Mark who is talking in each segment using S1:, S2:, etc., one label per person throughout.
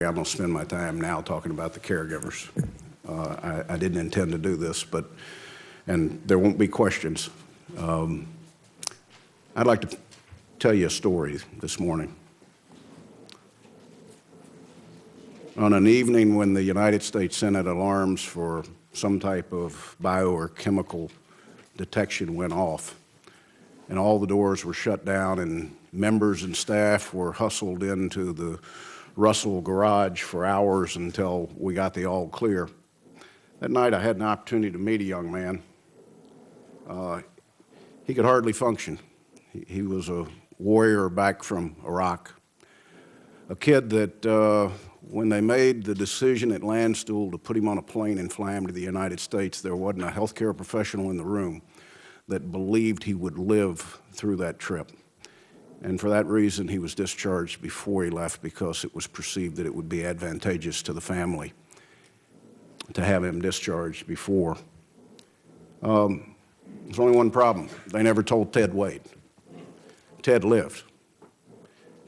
S1: I'm going to spend my time now talking about the caregivers. I didn't intend to do this, and there won't be questions. I'd like to tell you a story this morning. On an evening when the United States Senate alarms for some type of bio or chemical detection went off, and all the doors were shut down, and members and staff were hustled into the Russell garage for hours until we got the all clear. That night I had an opportunity to meet a young man. He could hardly function. He was a warrior back from Iraq, a kid that when they made the decision at Landstuhl to put him on a plane and fly him to the United States, there wasn't a healthcare professional in the room that believed he would live through that trip. And for that reason, he was discharged before he left, because it was perceived that it would be advantageous to the family to have him discharged before. There's only one problem. They never told Ted Wade. Ted lived.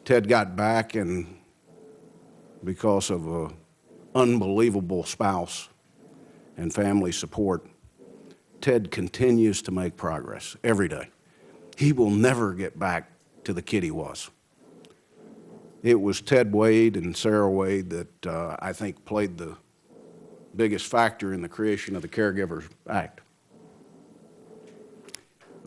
S1: Ted got back, and because of an unbelievable spouse and family support, Ted continues to make progress every day. He will never get back to the kid he was. It was Ted Wade and Sarah Wade that I think played the biggest factor in the creation of the Caregivers Act.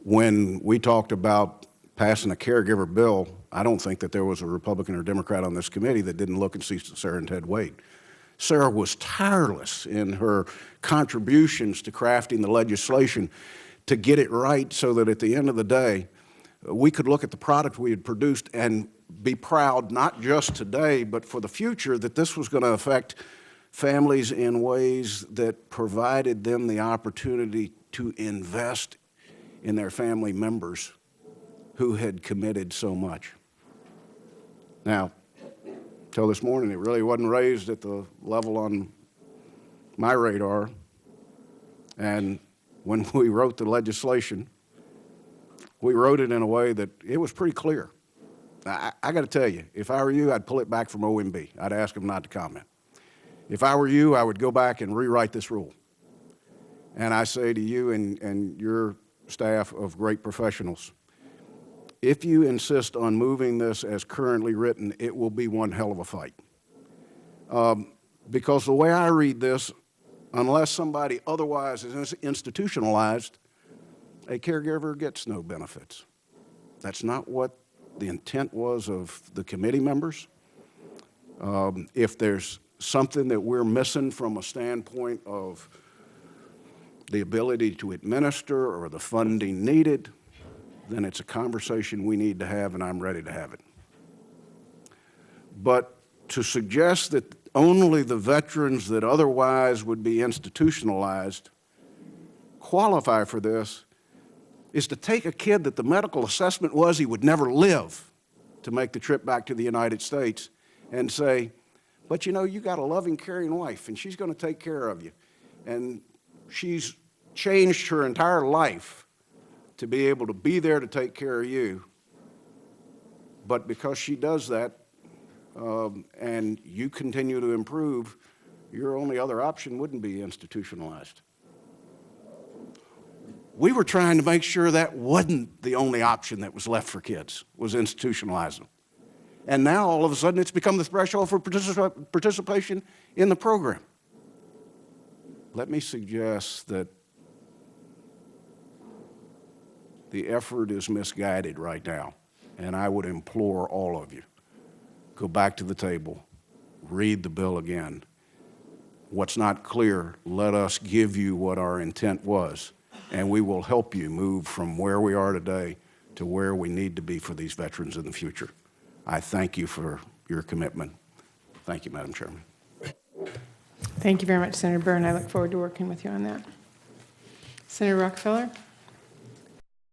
S1: When we talked about passing a caregiver bill, I don't think that there was a Republican or Democrat on this committee that didn't look and see Sarah and Ted Wade. Sarah was tireless in her contributions to crafting the legislation to get it right, so that at the end of the day, we could look at the product we had produced and be proud, not just today, but for the future, that this was going to affect families in ways that provided them the opportunity to invest in their family members who had committed so much. Now, till this morning, it really wasn't raised at the level on my radar. And when we wrote the legislation, we wrote it in a way that it was pretty clear. I got to tell you, if I were you, I'd pull it back from OMB. I'd ask them not to comment. If I were you, I would go back and rewrite this rule. And I say to you and your staff of great professionals, if you insist on moving this as currently written, it will be one hell of a fight. Because the way I read this, unless somebody otherwise is institutionalized, a caregiver gets no benefits. That's not what the intent was of the committee members. If there's something that we're missing from a standpoint of the ability to administer or the funding needed, then it's a conversation we need to have, and I'm ready to have it. But to suggest that only the veterans that otherwise would be institutionalized qualify for this is to take a kid that the medical assessment was he would never live to make the trip back to the United States and say, but you know, you got a loving, caring wife, and she's going to take care of you. And she's changed her entire life to be able to be there to take care of you. But because she does that, and you continue to improve, your only other option wouldn't be institutionalized. We were trying to make sure that wasn't the only option that was left for kids, was institutionalize them. And now, all of a sudden, it's become the threshold for participation in the program. Let me suggest that the effort is misguided right now, and I would implore all of you, go back to the table, read the bill again. What's not clear, let us give you what our intent was, and we will help you move from where we are today to where we need to be for these veterans in the future. I thank you for your commitment. Thank you, Madam Chairman.
S2: Thank you very much, Senator Burr, and I look forward to working with you on that. Senator Rockefeller.